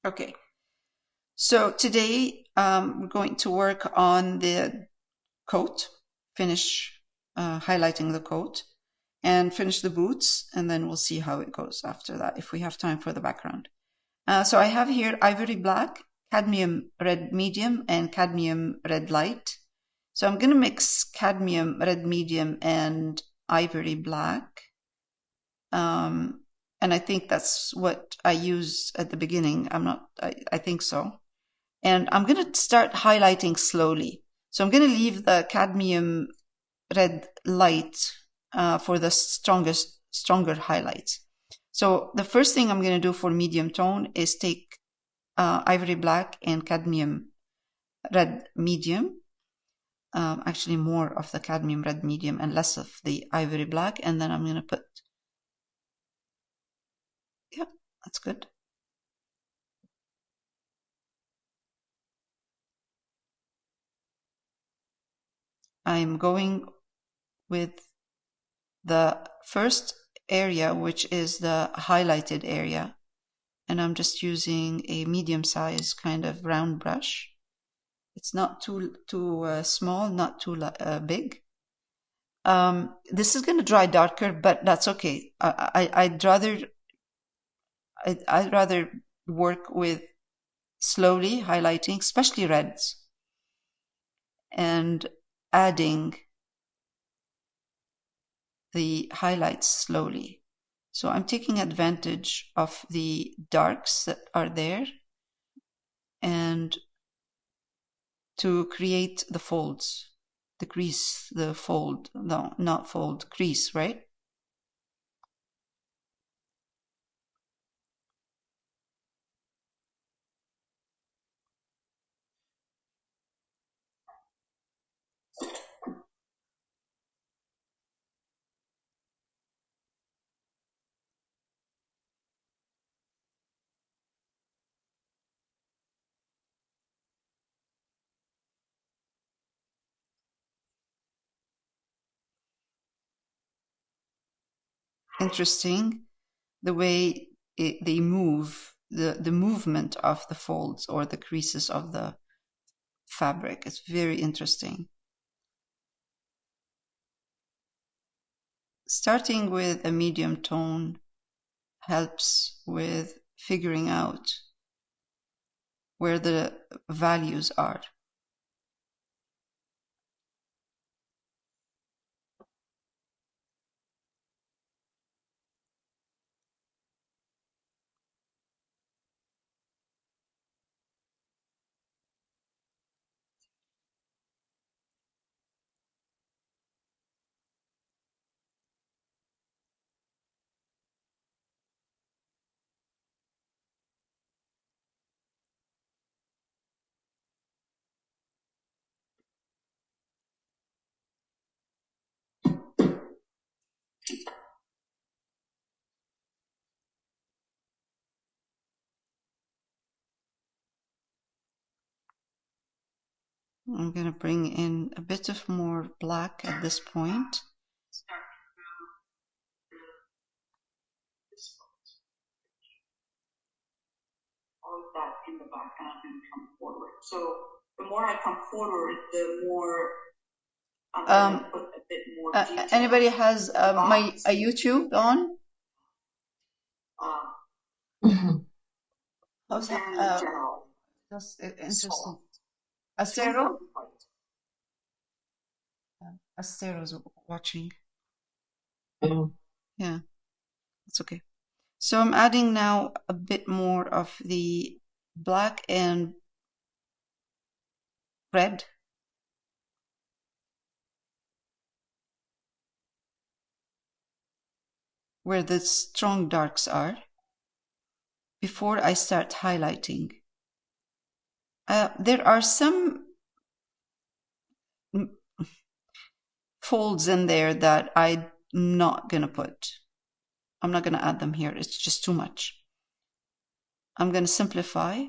Okay, so today we're going to work on the coat, finish highlighting the coat, and finish the boots, and then we'll see how it goes after that, if we have time for the background. So I have here ivory black, cadmium red medium, and cadmium red light. So I'm going to mix cadmium red medium and ivory black. And I think that's what I used at the beginning. I think so. And I'm going to start highlighting slowly. So I'm going to leave the cadmium red light for the stronger highlights. So the first thing I'm going to do for medium tone is take ivory black and cadmium red medium. Actually more of the cadmium red medium and less of the ivory black. And then I'm going to put, yeah, that's good. I'm going with the first area, which is the highlighted area. And I'm just using a medium size kind of round brush. It's not too small, not too big. This is going to dry darker, but that's okay. I'd rather work with slowly highlighting, especially reds, and adding the highlights slowly. So I'm taking advantage of the darks that are there and to create the folds, the crease, the fold, no, not fold, crease, right? Interesting the way they move, the movement of the folds or the creases of the fabric. It's very interesting. Starting with a medium tone helps with figuring out where the values are. I'm going to bring in a bit of more black at this point. All of that in the back, and I'm going to come forward. So the more I come forward, the more I'm going to put a bit more detail. Anybody has a YouTube on? How's that? That's interesting. Astero? Astero's watching. Yeah, it's okay. So I'm adding now a bit more of the black and red. Where the strong darks are before I start highlighting. There are some folds in there that I'm not going to put. I'm not going to add them here. It's just too much. I'm going to simplify.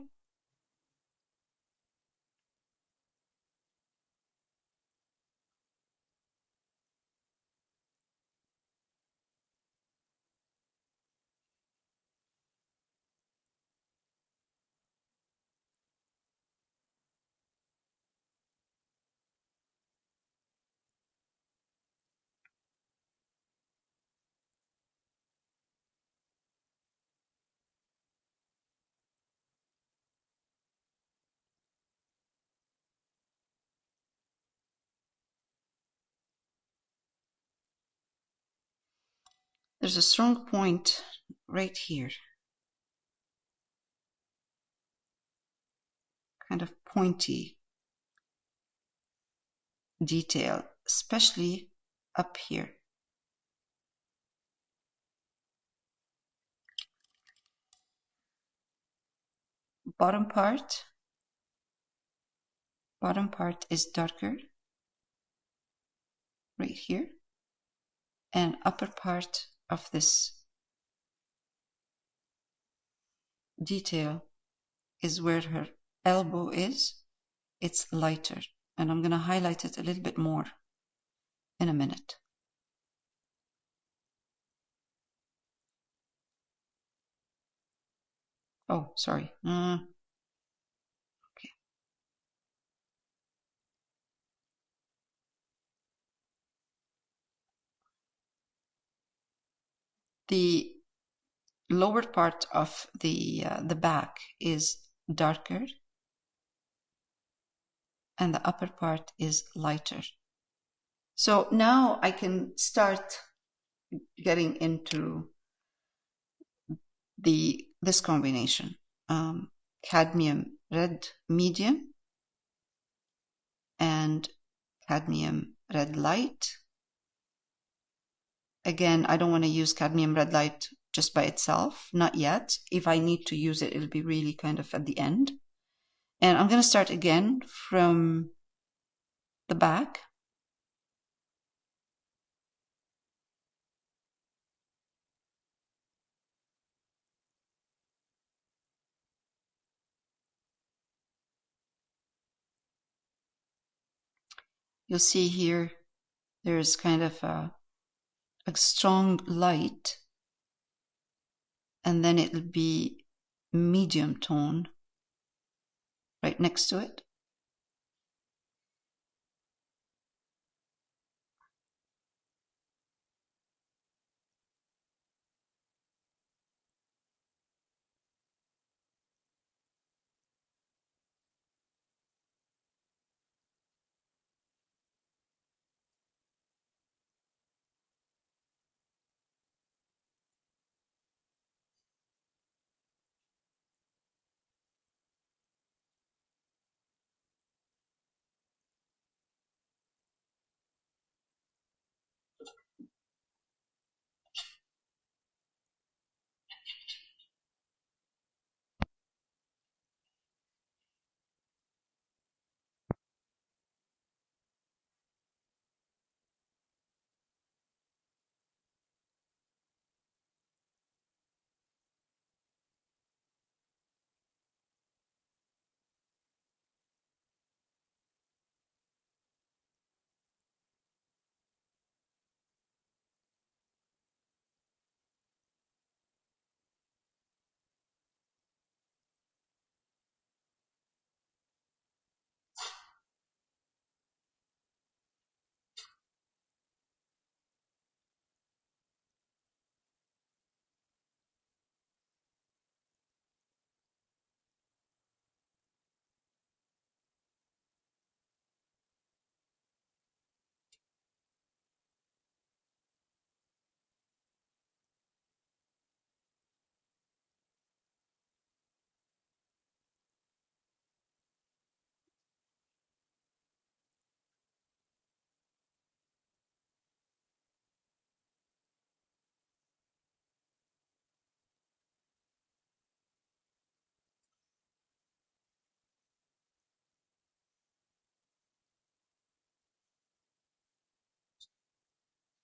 there's a strong point right here. Kind of pointy detail, especially up here. Bottom part is darker right here, and upper part of this detail is where her elbow is. It's lighter, and I'm going to highlight it a little bit more in a minute. Oh, sorry. Okay. The lower part of the back is darker, and the upper part is lighter. So now I can start getting into this combination. Cadmium red medium and cadmium red light. Again, I don't want to use cadmium red light just by itself, not yet. If I need to use it, it'll be really kind of at the end. And I'm going to start again from the back. You'll see here there's kind of a strong light, and then it'll be medium tone right next to it.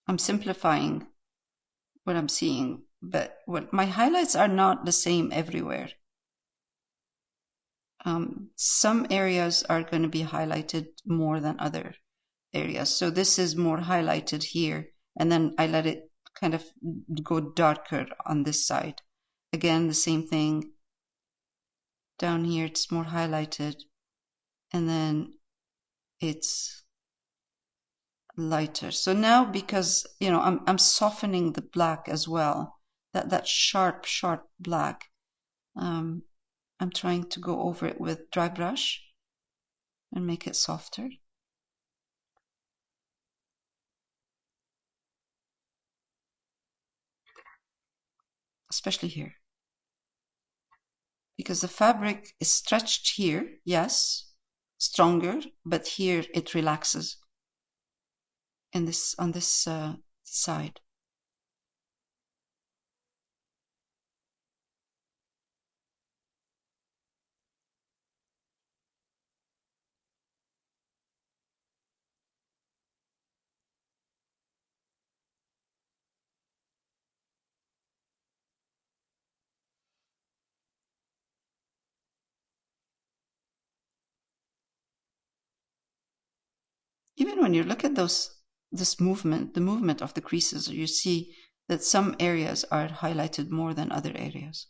I'm simplifying what I'm seeing, but my highlights are not the same everywhere. Some areas are going to be highlighted more than other areas. So this is more highlighted here, and then I let it kind of go darker on this side. Again, the same thing. Down here, it's more highlighted, and then it's lighter. So now, because I'm softening the black as well, that sharp black, I'm trying to go over it with dry brush and make it softer. especially here. Because the fabric is stretched here, yes, stronger, but here it relaxes in this, on this side. Even when you look at this movement, the movement of the creases, you see that some areas are highlighted more than other areas.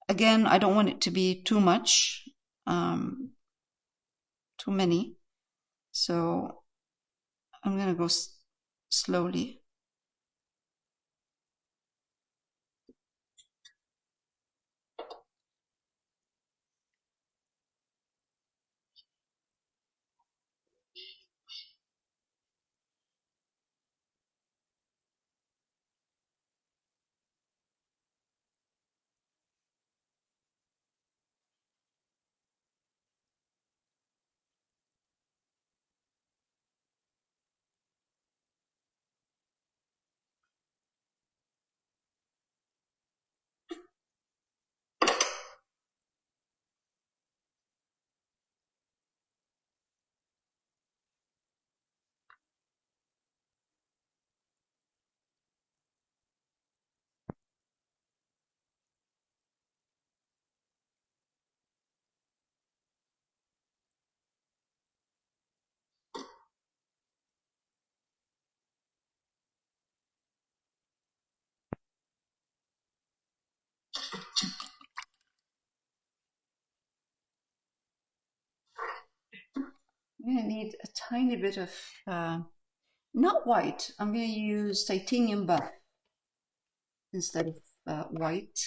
Again, I don't want it to be too much, too many. So I'm going to go slowly. I'm going to need a tiny bit of, not white, I'm going to use titanium buff instead of white.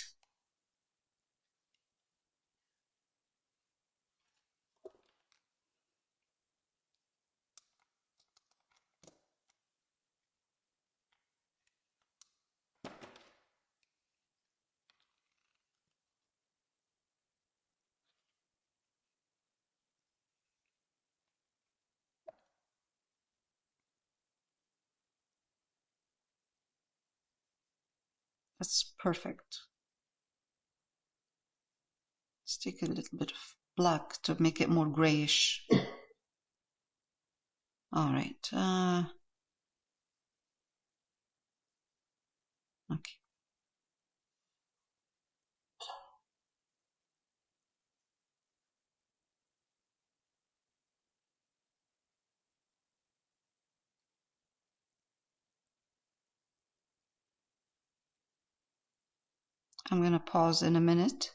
That's perfect. Let's take a little bit of black to make it more grayish. All right. Okay. I'm going to pause in a minute.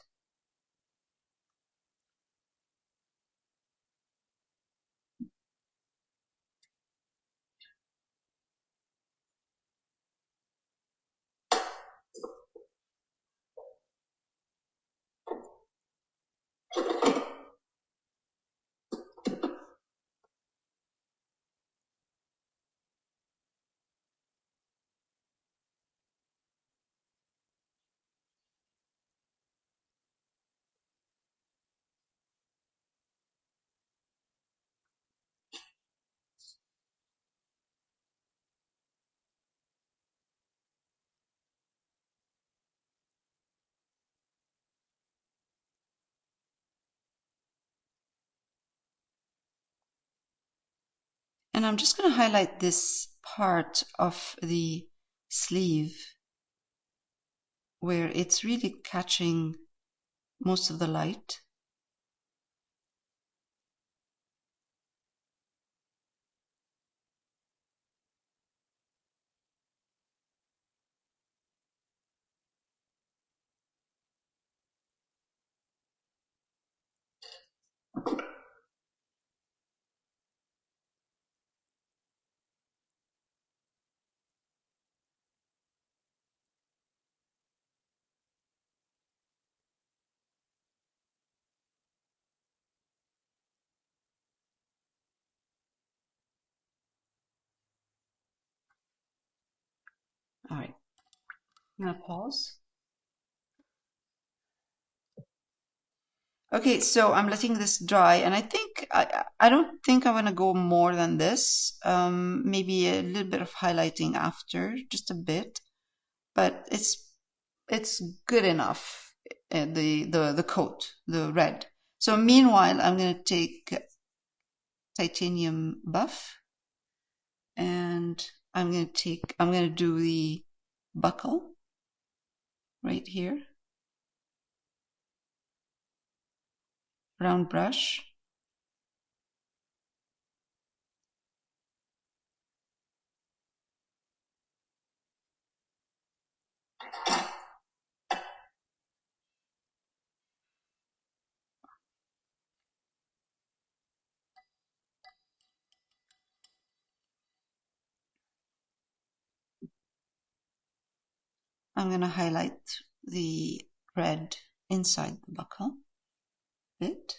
And I'm just going to highlight this part of the sleeve where it's really catching most of the light. All right. I'm going to pause. Okay, so I'm letting this dry, and I think I don't think I'm gonna go more than this. Maybe a little bit of highlighting after, just a bit, but it's good enough. The coat, the red. So meanwhile, I'm gonna take titanium buff, and I'm gonna do the buckle right here, round brush. I'm gonna highlight the red inside the buckle a bit.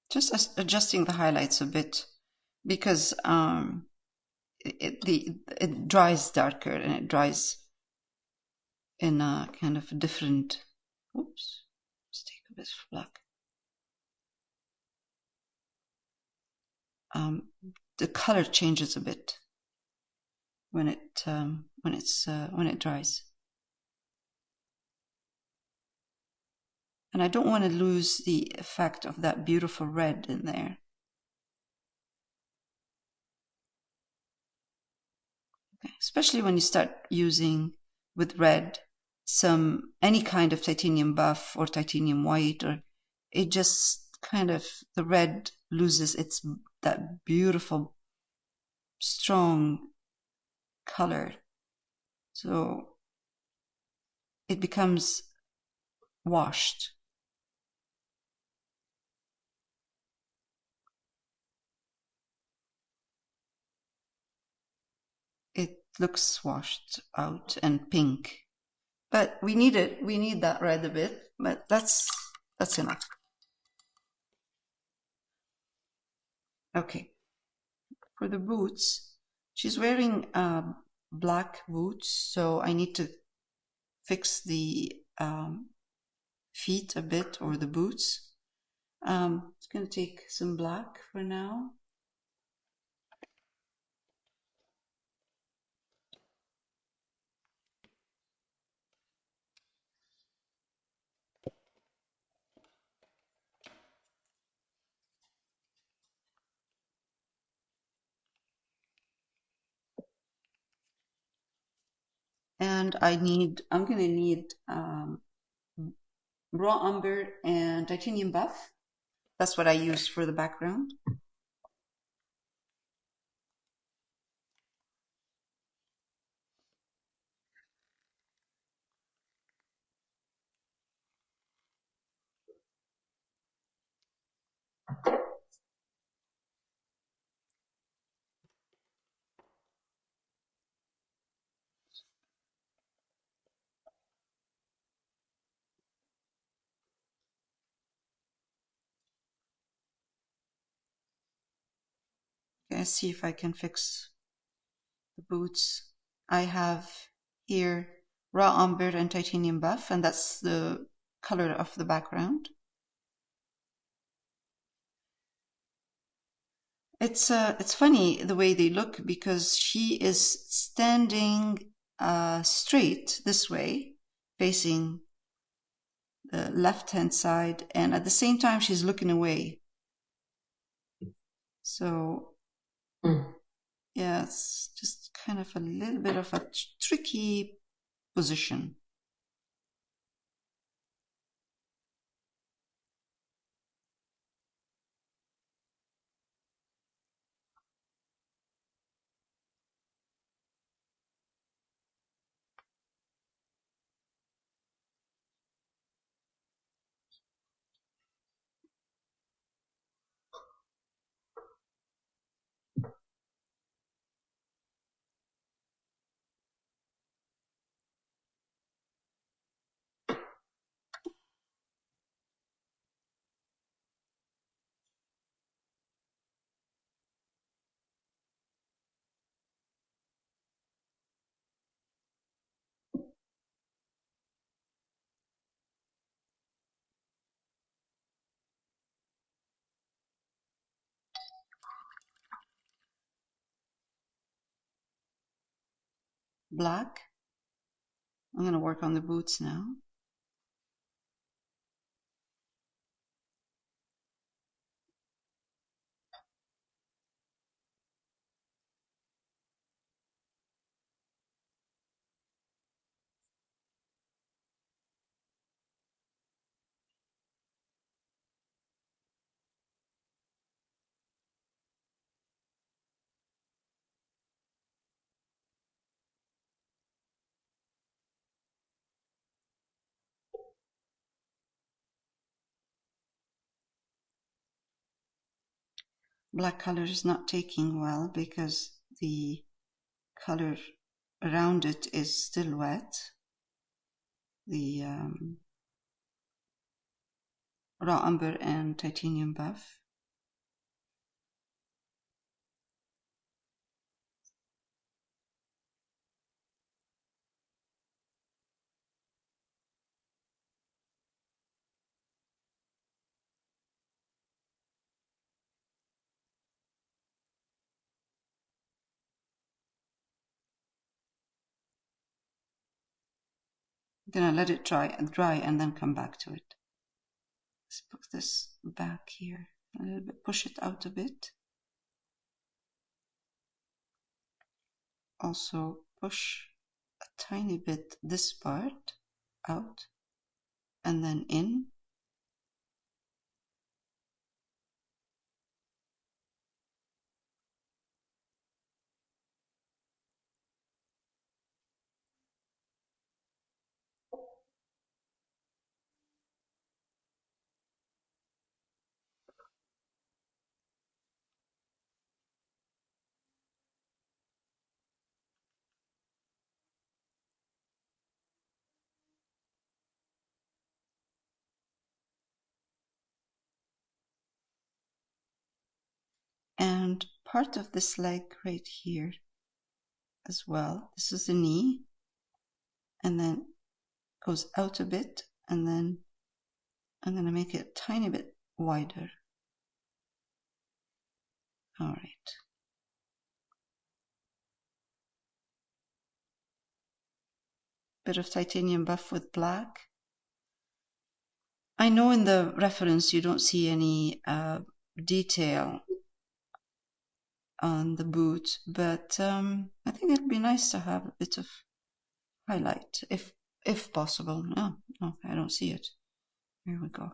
Just adjusting the highlights a bit because it dries darker and it dries in a kind of different. Oops, let's take a bit of black. The color changes a bit when it dries, and I don't want to lose the effect of that beautiful red in there. Okay. Especially when you start using with red any kind of titanium buff or titanium white, or it just kind of, the red loses that beautiful strong color, so it becomes washed. It looks washed out and pink, but we need that red a bit, but that's enough. Okay, for the boots, she's wearing black boots, so I need to fix the feet a bit, or the boots. It's going to take some black for now. And I'm going to need raw umber and titanium buff. That's what I used for the background. Let's see if I can fix the boots. I have here raw umber and titanium buff, and that's the color of the background. It's funny the way they look because she is standing straight this way, facing the left-hand side, and at the same time she's looking away. So yeah, it's just kind of a little bit of a tricky position. Black. I'm going to work on the boots now. Black color is not taking well because the color around it is still wet. The raw umber and titanium buff. I'm gonna let it dry and then come back to it. Let's put this back here a little bit, push it out a bit. Also push a tiny bit this part out and then in. And part of this leg right here as well. This is the knee, and then goes out a bit, and then I'm going to make it a tiny bit wider. All right. Bit of titanium buff with black. I know in the reference you don't see any detail on the boot, but I think it'd be nice to have a bit of highlight if possible. No, I don't see it. Here we go.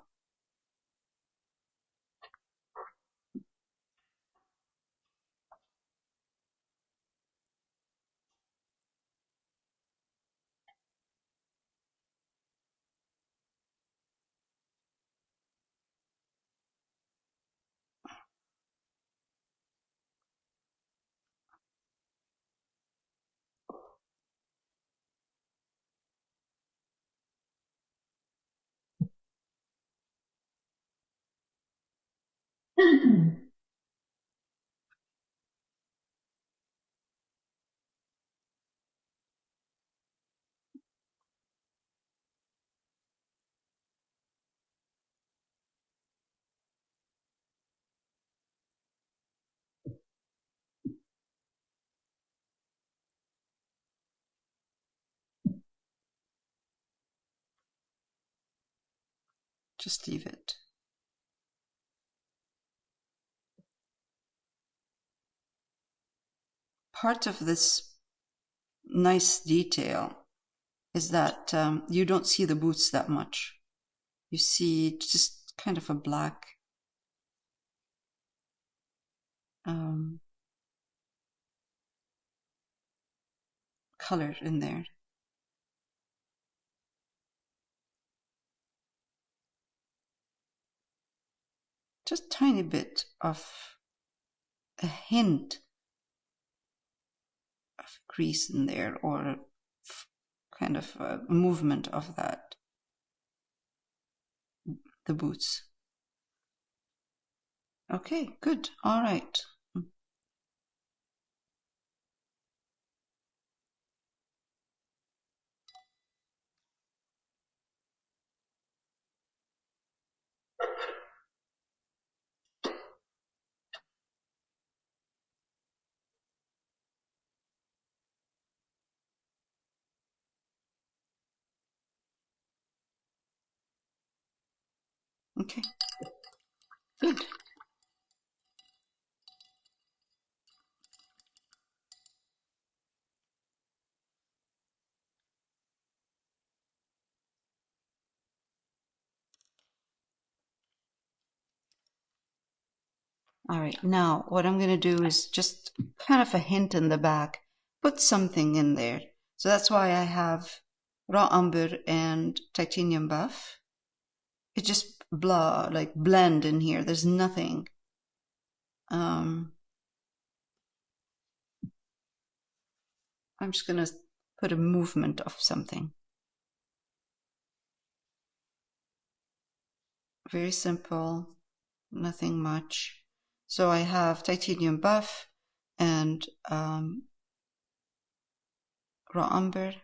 Just leave it. Part of this nice detail is that you don't see the boots that much. You see just kind of a black color in there. Just tiny bit of a hint of crease in there, or kind of a movement of that, the boots. Okay, good. All right. Okay, good. All right, now what I'm going to do is just kind of a hint in the back, put something in there. So that's why I have raw umber and titanium buff. It just blend in here. There's nothing. I'm just going to put a movement of something. Very simple, nothing much. So I have titanium buff and raw umber.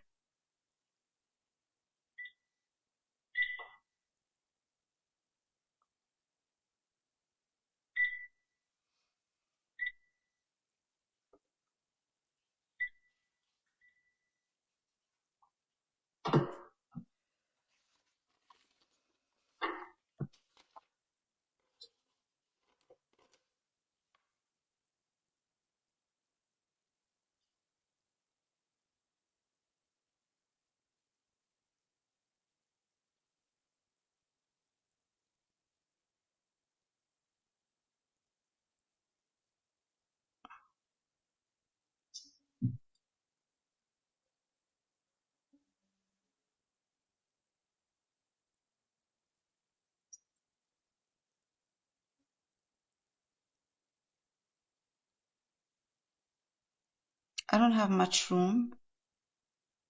I don't have much room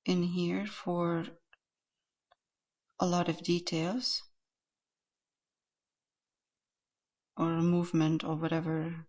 in here for a lot of details or movement or whatever.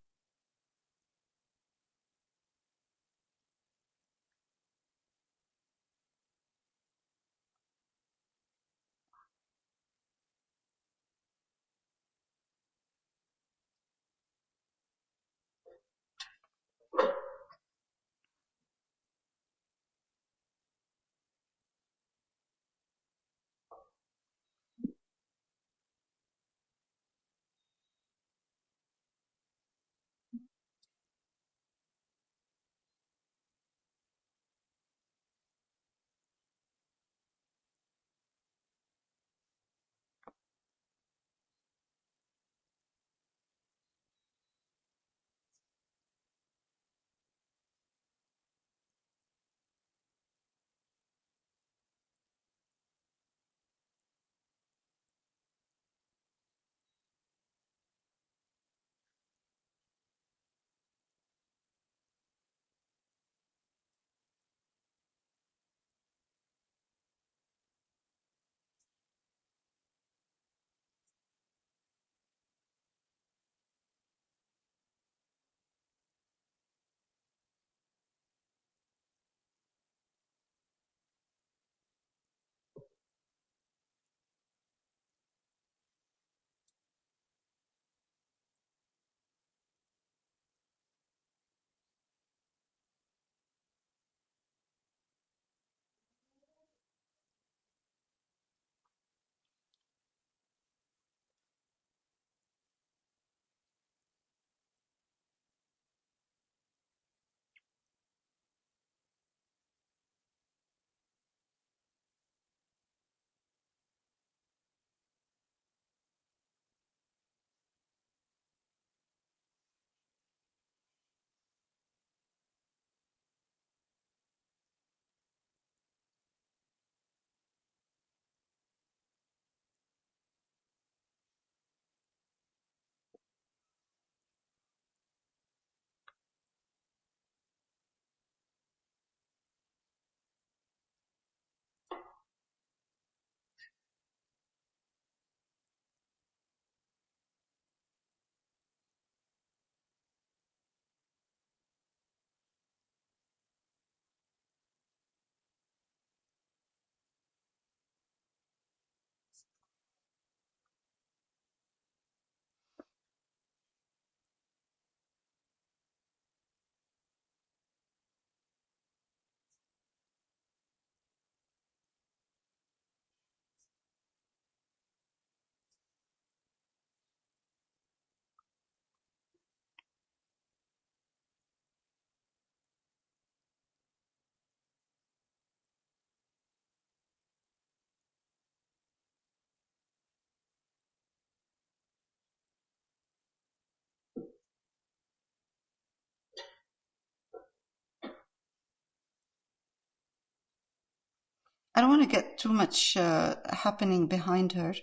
I don't want to get too much happening behind her.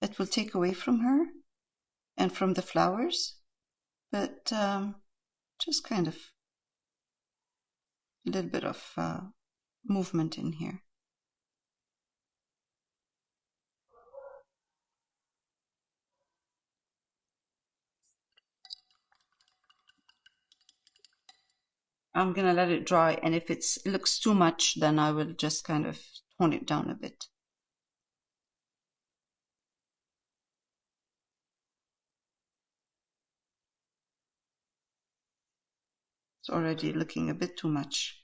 It will take away from her and from the flowers, but just kind of a little bit of movement in here. I'm gonna let it dry, and if it looks too much, then I will just kind of tone it down a bit. It's already looking a bit too much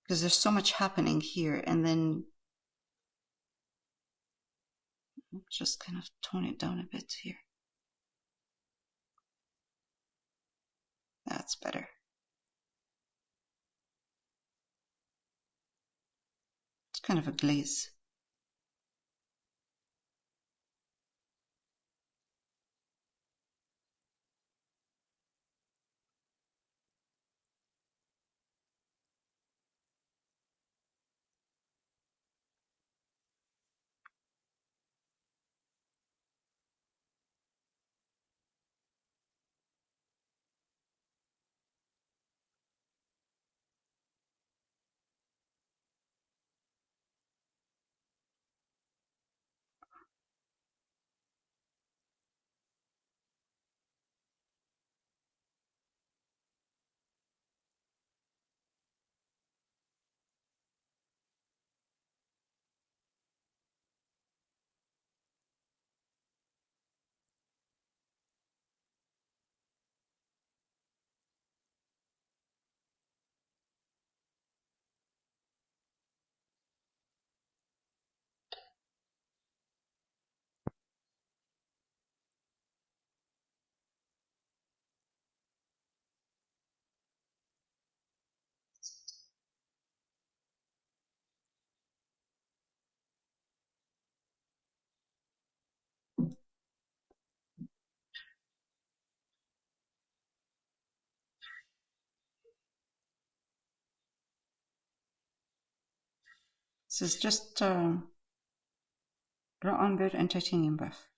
because there's so much happening here, and then just kind of tone it down a bit here. That's better. It's kind of a glaze. This is just raw umber and titanium buff.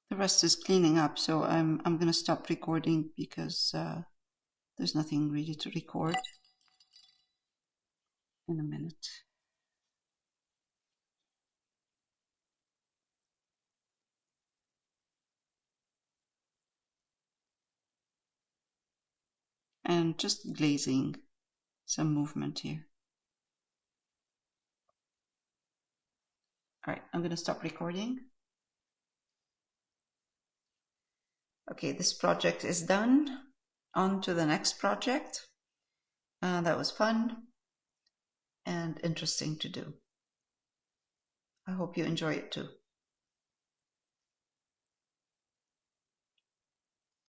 The rest is cleaning up, so I'm going to stop recording because there's nothing really to record in a minute. And just glazing, some movement here. All right, I'm going to stop recording. Okay, this project is done. On to the next project. That was fun and interesting to do. I hope you enjoy it too.